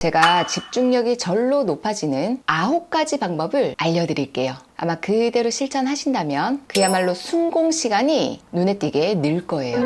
제가 집중력이 절로 높아지는 9가지 방법을 알려드릴게요. 아마 그대로 실천하신다면 그야말로 순공 시간이 눈에 띄게 늘 거예요.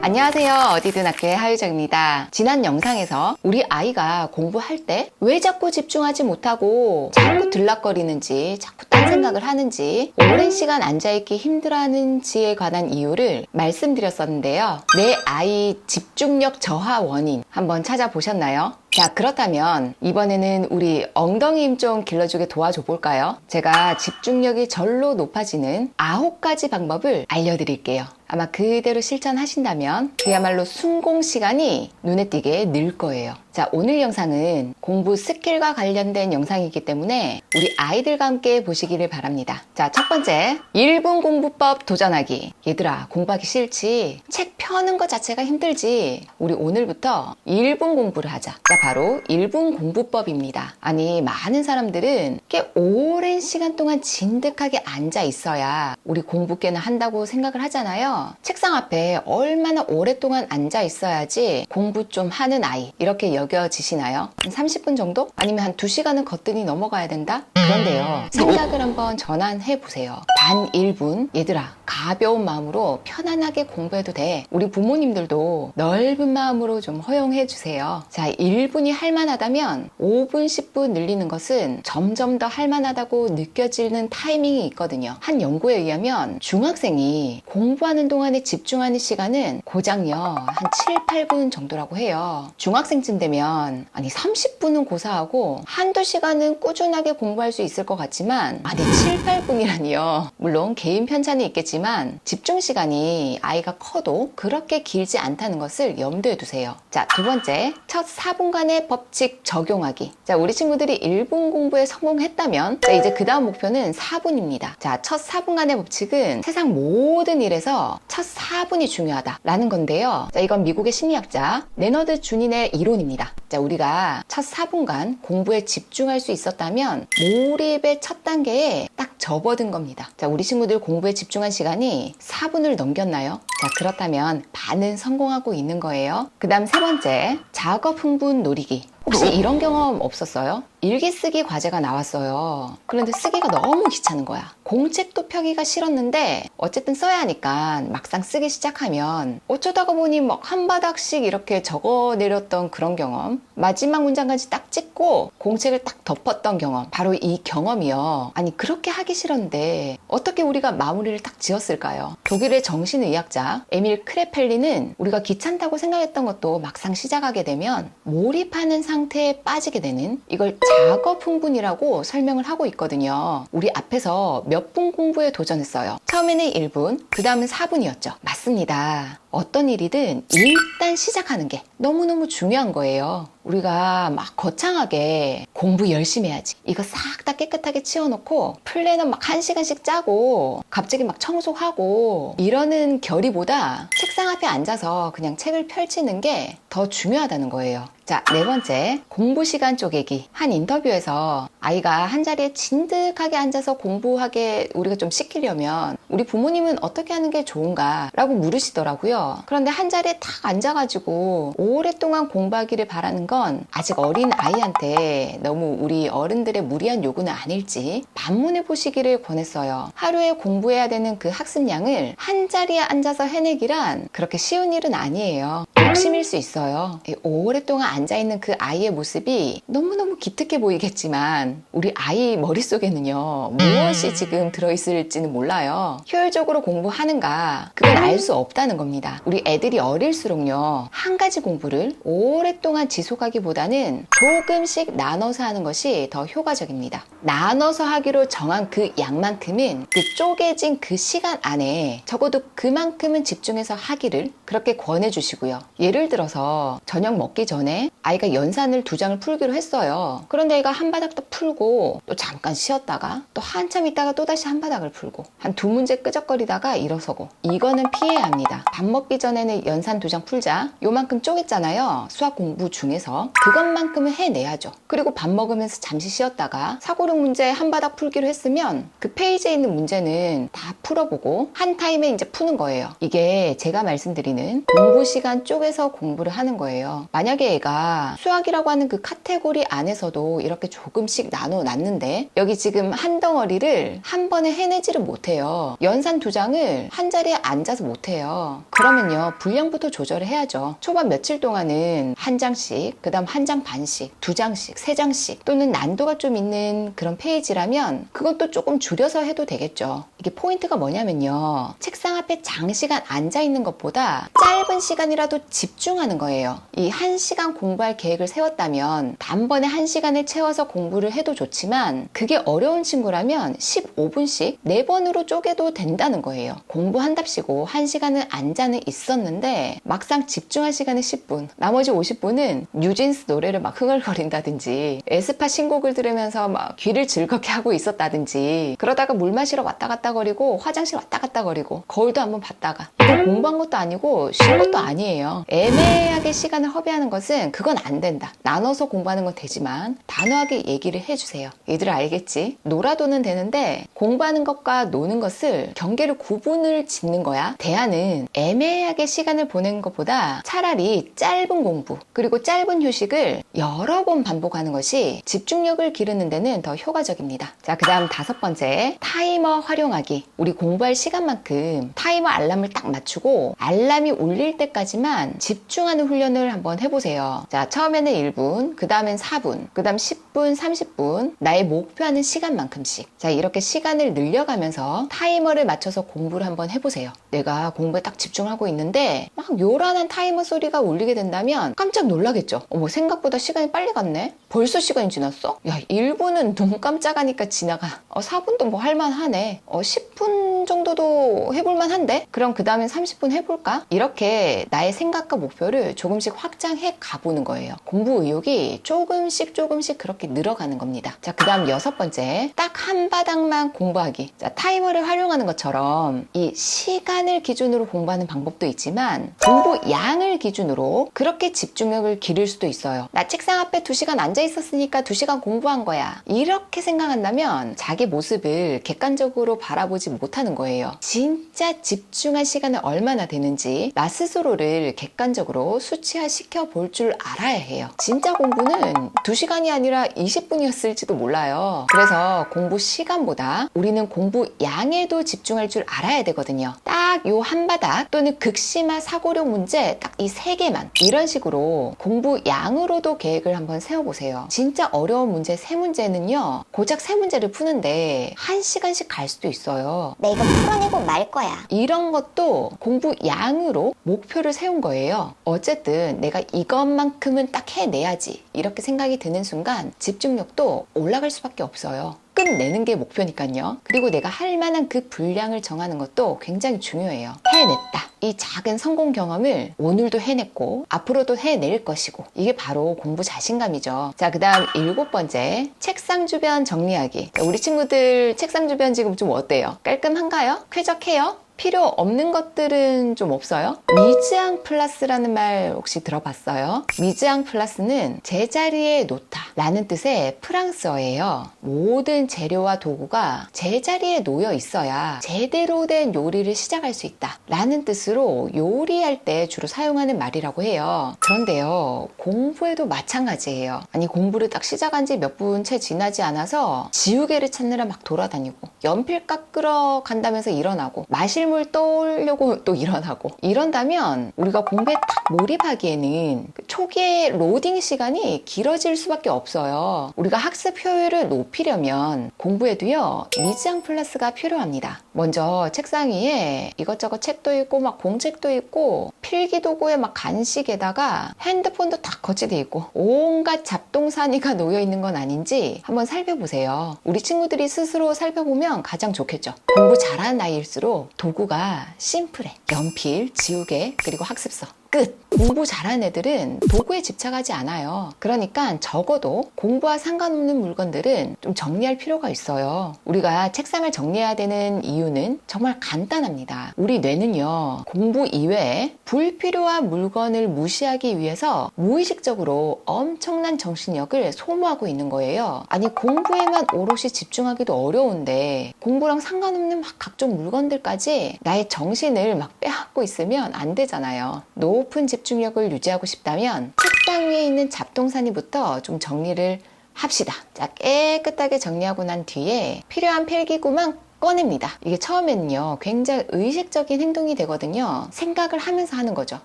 안녕하세요. 어디든 학교의 하유정입니다. 지난 영상에서 우리 아이가 공부할 때 왜 자꾸 집중하지 못하고 자꾸 들락거리는지, 자꾸 딴 생각을 하는지, 오랜 시간 앉아있기 힘들어하는지에 관한 이유를 말씀드렸었는데요. 내 아이 집중력 저하 원인 한번 찾아보셨나요? 자, 그렇다면 이번에는 우리 엉덩이 힘 좀 길러주게 도와줘 볼까요? 제가 집중력이 절로 높아지는 9가지 방법을 알려드릴게요. 아마 그대로 실천하신다면 그야말로 순공 시간이 눈에 띄게 늘 거예요. 자, 오늘 영상은 공부 스킬과 관련된 영상이기 때문에 우리 아이들과 함께 보시기를 바랍니다. 자, 첫 번째, 1분 공부법 도전하기. 얘들아, 공부하기 싫지? 책 펴는 것 자체가 힘들지? 우리 오늘부터 1분 공부를 하자. 자, 바로 1분 공부법입니다. 아니, 많은 사람들은 꽤 오랜 시간 동안 진득하게 앉아 있어야 우리 공부 꽤나 한다고 생각을 하잖아요. 책상 앞에 얼마나 오랫동안 앉아 있어야지 공부 좀 하는 아이, 이렇게 여겨지시나요? 한 30분 정도? 아니면 한 2시간은 거뜬히 넘어가야 된다? 그런데요, 생각을 한번 전환해 보세요. 단 1분, 얘들아, 가벼운 마음으로 편안하게 공부해도 돼. 우리 부모님들도 넓은 마음으로 좀 허용해 주세요. 자, 1분이 할만하다면 5분, 10분 늘리는 것은 점점 더 할만하다고 느껴지는 타이밍이 있거든요. 한 연구에 의하면 중학생이 공부하는 동안에 집중하는 시간은 고작요 한 7, 8분 정도라고 해요. 중학생쯤 되면 아니 30분은 고사하고 한두 시간은 꾸준하게 공부할 수 있을 것 같지만 아니 7, 8분이라니요. 물론 개인 편차는 있겠지만 집중 시간이 아이가 커도 그렇게 길지 않다는 것을 염두에 두세요. 자, 두 번째, 첫 4분간의 법칙 적용하기. 자, 우리 친구들이 1분 공부에 성공했다면 자, 이제 그 다음 목표는 4분입니다. 자, 첫 4분간의 법칙은 세상 모든 일에서 첫 4분이 중요하다라는 건데요. 자, 이건 미국의 심리학자 레너드 주닌의 이론입니다. 자, 우리가 첫 4분간 공부에 집중할 수 있었다면 몰입의 첫 단계에 딱 접어든 겁니다. 자, 우리 친구들 공부에 집중한 시간이 4분을 넘겼나요? 자, 그렇다면 반은 성공하고 있는 거예요. 그 다음 세 번째, 작업 흥분 노리기. 혹시 이런 경험 없었어요? 일기 쓰기 과제가 나왔어요. 그런데 쓰기가 너무 귀찮은 거야. 공책도 펴기가 싫었는데 어쨌든 써야 하니까 막상 쓰기 시작하면 어쩌다가 보니 막 한 바닥씩 이렇게 적어 내렸던 그런 경험. 마지막 문장까지 딱 찍고 공책을 딱 덮었던 경험. 바로 이 경험이요. 아니, 그렇게 하기 싫었는데 어떻게 우리가 마무리를 딱 지었을까요? 독일의 정신의학자 에밀 크레펠리는 우리가 귀찮다고 생각했던 것도 막상 시작하게 되면 몰입하는 상태에 빠지게 되는, 이걸 작업 흥분이라고 설명을 하고 있거든요. 우리 앞에서 몇 분 공부에 도전했어요. 처음에는 1분, 그 다음은 4분이었죠. 맞습니다. 어떤 일이든 일단 시작하는 게 너무너무 중요한 거예요. 우리가 막 거창하게 공부 열심히 해야지, 이거 싹 다 깨끗하게 치워놓고 플래너 막 1시간씩 짜고 갑자기 막 청소하고 이러는 결의보다 책상 앞에 앉아서 그냥 책을 펼치는 게 더 중요하다는 거예요. 자, 네 번째, 공부 시간 쪼개기. 한 인터뷰에서 아이가 한 자리에 진득하게 앉아서 공부하게 우리가 좀 시키려면 우리 부모님은 어떻게 하는 게 좋은가 라고 물으시더라고요. 그런데 한 자리에 탁 앉아가지고 오랫동안 공부하기를 바라는 건 아직 어린 아이한테 너무 우리 어른들의 무리한 요구는 아닐지 반문해 보시기를 권했어요. 하루에 공부해야 되는 그 학습량을 한 자리에 앉아서 해내기란 그렇게 쉬운 일은 아니에요. 욕심일 수 있어요. 오랫동안 앉아있는 그 아이의 모습이 너무너무 기특해 보이겠지만 우리 아이 머릿속에는요, 무엇이 지금 들어있을지는 몰라요. 효율적으로 공부하는가, 그건 알 수 없다는 겁니다. 우리 애들이 어릴수록요, 한 가지 공부를 오랫동안 지속하기보다는 조금씩 나눠서 하는 것이 더 효과적입니다. 나눠서 하기로 정한 그 양만큼은 그 쪼개진 그 시간 안에 적어도 그만큼은 집중해서 하기를 그렇게 권해주시고요. 예를 들어서 저녁 먹기 전에 전에 아이가 연산을 2장을 풀기로 했어요. 그런데 애가 한 바닥 또 풀고 또 잠깐 쉬었다가 또 한참 있다가 또다시 한 바닥을 풀고 한 2문제 끄적거리다가 일어서고, 이거는 피해야 합니다. 밥 먹기 전에는 연산 2장 풀자, 요만큼 쪼갰잖아요. 수학 공부 중에서 그것만큼은 해내야죠. 그리고 밥 먹으면서 잠시 쉬었다가 사고력 문제 한 바닥 풀기로 했으면 그 페이지에 있는 문제는 다 풀어보고 한 타임에 이제 푸는 거예요. 이게 제가 말씀드리는 공부 시간 쪼개서 공부를 하는 거예요. 만약에 애가 수학이라고 하는 그 카테고리 안에서도 이렇게 조금씩 나눠 놨는데 여기 지금 한 덩어리를 한 번에 해내지를 못해요. 연산 2장을 한 자리에 앉아서 못해요. 그러면요, 분량부터 조절을 해야죠. 초반 며칠 동안은 한 장씩, 그 다음 한 장 반씩, 2장씩, 3장씩, 또는 난도가 좀 있는 그런 페이지라면 그것도 조금 줄여서 해도 되겠죠. 이게 포인트가 뭐냐면요, 책상 앞에 장시간 앉아 있는 것보다 짧은 시간이라도 집중하는 거예요. 이 1시간 공부할 계획을 세웠다면 단번에 1시간을 채워서 공부를 해도 좋지만, 그게 어려운 친구라면 15분씩 4번으로 쪼개도 된다는 거예요. 공부한답시고 1시간을 앉아는 있었는데 막상 집중할 시간은 10분, 나머지 50분은 뉴진스 노래를 막 흥얼거린다든지 에스파 신곡을 들으면서 막 귀를 즐겁게 하고 있었다든지, 그러다가 물 마시러 왔다 갔다 거리고 화장실 왔다 갔다 거리고 거울도 한번 봤다가, 이건 공부한 것도 아니고 쉰 것도 아니에요. 애매하게 시간을 허비하는 것은 그건 안 된다. 나눠서 공부하는 건 되지만 단호하게 얘기를 해주세요. 얘들아 알겠지? 놀아도는 되는데 공부하는 것과 노는 것을 경계를 구분을 짓는 거야. 대안은 애매하게 시간을 보내는 것보다 차라리 짧은 공부 그리고 짧은 휴식을 여러 번 반복하는 것이 집중력을 기르는 데는 더 효과적입니다. 자, 그 다음 5번째, 타이머 활용하기. 우리 공부할 시간만큼 타이머 알람을 딱 맞추고 알람이 울릴 때까지만 집중하는 훈련을 한번 해보세요. 자, 처음에는 1분, 그 다음엔 4분, 그 다음 10분, 30분, 나의 목표하는 시간만큼씩. 자, 이렇게 시간을 늘려가면서 타이머를 맞춰서 공부를 한번 해보세요. 내가 공부에 딱 집중하고 있는데 막 요란한 타이머 소리가 울리게 된다면 깜짝 놀라겠죠. 어머, 생각보다 시간이 빨리 갔네? 벌써 시간이 지났어? 야, 1분은 눈 깜짝하니까 지나가. 4분도 뭐 할만하네. 10분 정도도 해볼만 한데? 그럼 그 다음엔 30분 해볼까? 이렇게 나의 생각과 목표를 조금씩 확장해 가보는 거예요. 공부 의욕이 조금씩 그렇게 늘어가는 겁니다. 자, 그 다음 6번째, 딱 한 바닥만 공부하기. 자, 타이머를 활용하는 것처럼 이 시간을 기준으로 공부하는 방법도 있지만 공부 양을 기준으로 그렇게 집중력을 기를 수도 있어요. 나 책상 앞에 2시간 앉아 있었으니까 2시간 공부한 거야, 이렇게 생각한다면 자기 모습을 객관적으로 바라보지 못하는 거예요. 진짜 집중한 시간은 얼마나 되는지 나 스스로를 객관적으로 수치화시켜 볼 줄 알아야 해요. 진짜 공부는 2시간이 아니라 20분이었을지도 몰라요. 그래서 공부 시간보다 우리는 공부 양에도 집중할 줄 알아야 되거든요. 딱 요 한 바닥 또는 극심한 사고력 문제 딱 이 3개만, 이런 식으로 공부 양으로도 계획을 한번 세워보세요. 진짜 어려운 문제 3문제는요, 고작 3문제를 푸는데 1시간씩 갈 수도 있어요. 나 이거 풀어내고 말 거야. 이런 것도 공부 양으로 목표를 세운 거예요. 어쨌든 내가 이것만큼은 딱 해내야지, 이렇게 생각이 드는 순간 집중력도 올라갈 수밖에 없어요. 끝내는 게 목표니까요. 그리고 내가 할 만한 그 분량을 정하는 것도 굉장히 중요해요. 해냈다, 이 작은 성공 경험을 오늘도 해냈고 앞으로도 해낼 것이고, 이게 바로 공부 자신감이죠. 자, 그 다음 7번째, 책상 주변 정리하기. 우리 친구들 책상 주변 지금 좀 어때요? 깔끔한가요? 쾌적해요? 필요 없는 것들은 좀 없어요? 미즈앙 플라스라는 말 혹시 들어봤어요? 미즈앙 플라스는 제자리에 놓다 라는 뜻의 프랑스어예요. 모든 재료와 도구가 제자리에 놓여 있어야 제대로 된 요리를 시작할 수 있다 라는 뜻으로 요리할 때 주로 사용하는 말이라고 해요. 그런데요, 공부에도 마찬가지예요. 아니, 공부를 딱 시작한 지 몇 분 채 지나지 않아서 지우개를 찾느라 막 돌아다니고, 연필 깎으러 간다면서 일어나고, 마실 물 떠오려고 또 일어나고, 이런다면 우리가 공부에 딱 몰입하기에는 그 초기의 로딩 시간이 길어질 수밖에 없어요. 우리가 학습 효율을 높이려면 공부에도요, 미즈앙 플러스가 필요합니다. 먼저 책상 위에 이것저것 책도 있고 막 공책도 있고 필기도구에 막 간식에다가 핸드폰도 다 거치돼 있고 온갖 잡동사니가 놓여 있는 건 아닌지 한번 살펴보세요. 우리 친구들이 스스로 살펴보면 가장 좋겠죠. 공부 잘하는 아이일수록 도구가 심플해. 연필, 지우개, 그리고 학습서. 끝! 공부 잘하는 애들은 도구에 집착하지 않아요. 그러니까 적어도 공부와 상관없는 물건들은 좀 정리할 필요가 있어요. 우리가 책상을 정리해야 되는 이유는 정말 간단합니다. 우리 뇌는요, 공부 이외에 불필요한 물건을 무시하기 위해서 무의식적으로 엄청난 정신력을 소모하고 있는 거예요. 아니, 공부에만 오롯이 집중하기도 어려운데 공부랑 상관없는 막 각종 물건들까지 나의 정신을 막 빼앗고 있으면 안 되잖아요. 높은 집중력을 유지하고 싶다면 책상 위에 있는 잡동사니부터 좀 정리를 합시다. 자, 깨끗하게 정리하고 난 뒤에 필요한 필기구만 꺼냅니다. 이게 처음에는요, 굉장히 의식적인 행동이 되거든요. 생각을 하면서 하는 거죠.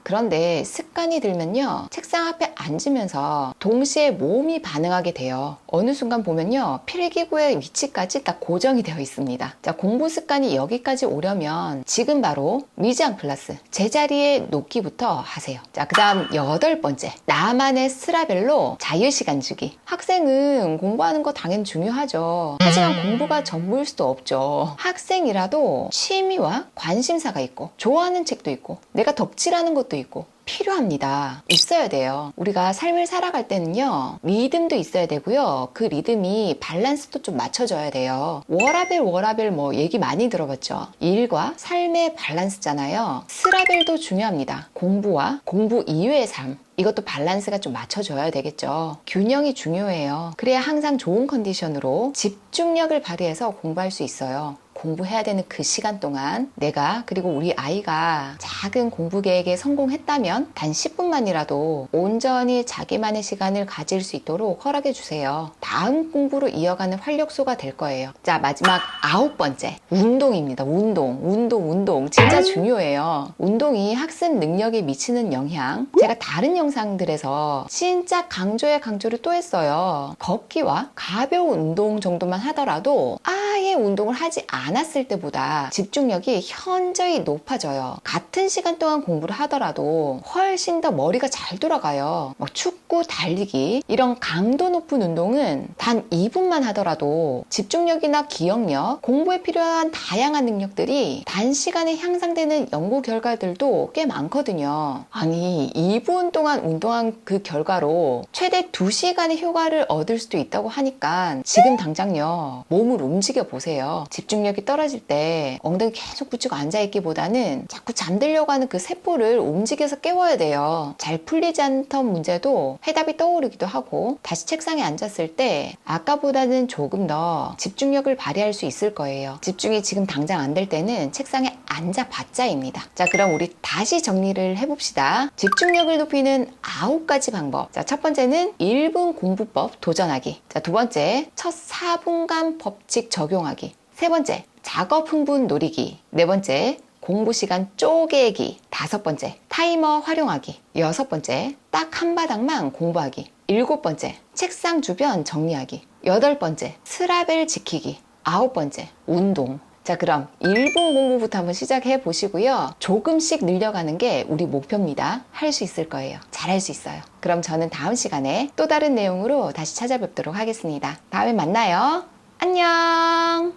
그런데 습관이 들면요, 책상 앞에 앉으면서 동시에 몸이 반응하게 돼요. 어느 순간 보면요, 필기구의 위치까지 딱 고정이 되어 있습니다. 자, 공부 습관이 여기까지 오려면 지금 바로 미지앙 플러스 제자리에 놓기부터 하세요. 자, 그 다음 8번째, 나만의 스라벨로 자유시간 주기. 학생은 공부하는 거 당연히 중요하죠. 하지만 공부가 전부일 수도 없죠. 학생이라도 취미와 관심사가 있고 좋아하는 책도 있고 내가 덕질하는 것도 있고 필요합니다. 있어야 돼요. 우리가 삶을 살아갈 때는요, 리듬도 있어야 되고요. 그 리듬이 밸런스도 좀 맞춰져야 돼요. 워라벨 뭐 얘기 많이 들어봤죠. 일과 삶의 밸런스잖아요. 스라벨도 중요합니다. 공부와 공부 이외의 삶, 이것도 밸런스가 좀 맞춰져야 되겠죠. 균형이 중요해요. 그래야 항상 좋은 컨디션으로 집중력을 발휘해서 공부할 수 있어요. 공부해야 되는 그 시간 동안 내가, 그리고 우리 아이가 작은 공부 계획에 성공했다면 단 10분만이라도 온전히 자기만의 시간을 가질 수 있도록 허락해 주세요. 다음 공부로 이어가는 활력소가 될 거예요. 자, 마지막 9번째, 운동입니다. 운동 진짜 중요해요. 운동이 학습 능력에 미치는 영향, 제가 다른 영상들에서 진짜 강조를 또 했어요. 걷기와 가벼운 운동 정도만 하더라도 아예 운동을 하지 않았을 때보다 집중력이 현저히 높아져요. 같은 시간 동안 공부를 하더라도 훨씬 더 머리가 잘 돌아가요. 막 축구, 달리기 이런 강도 높은 운동은 단 2분만 하더라도 집중력이나 기억력, 공부에 필요한 다양한 능력들이 단시간에 향상되는 연구 결과들도 꽤 많거든요. 아니, 2분 동안 운동한 그 결과로 최대 2시간의 효과를 얻을 수도 있다고 하니까 지금 당장요, 몸을 움직여 보세요. 집중력이 떨어질 때 엉덩이 계속 붙이고 앉아있기보다는 자꾸 잠들려고 하는 그 세포를 움직여서 깨워야 돼요. 잘 풀리지 않던 문제도 해답이 떠오르기도 하고 다시 책상에 앉았을 때 아까보다는 조금 더 집중력을 발휘할 수 있을 거예요. 집중이 지금 당장 안 될 때는 책상에 앉아봤자입니다. 자, 그럼 우리 다시 정리를 해봅시다. 집중력을 높이는 9가지 방법. 자, 첫 번째는 1분 공부법 도전하기. 자, 두 번째, 첫 4분간 법칙 적용하기. 세 번째, 작업 흥분 노리기. 네 번째, 공부 시간 쪼개기. 다섯 번째, 타이머 활용하기. 여섯 번째, 딱 한 바닥만 공부하기. 일곱 번째, 책상 주변 정리하기. 여덟 번째, 스라벨 지키기. 아홉 번째, 운동. 자, 그럼 1분 공부부터 한번 시작해 보시고요. 조금씩 늘려가는 게 우리 목표입니다. 할 수 있을 거예요. 잘할 수 있어요. 그럼 저는 다음 시간에 또 다른 내용으로 다시 찾아뵙도록 하겠습니다. 다음에 만나요. 안녕.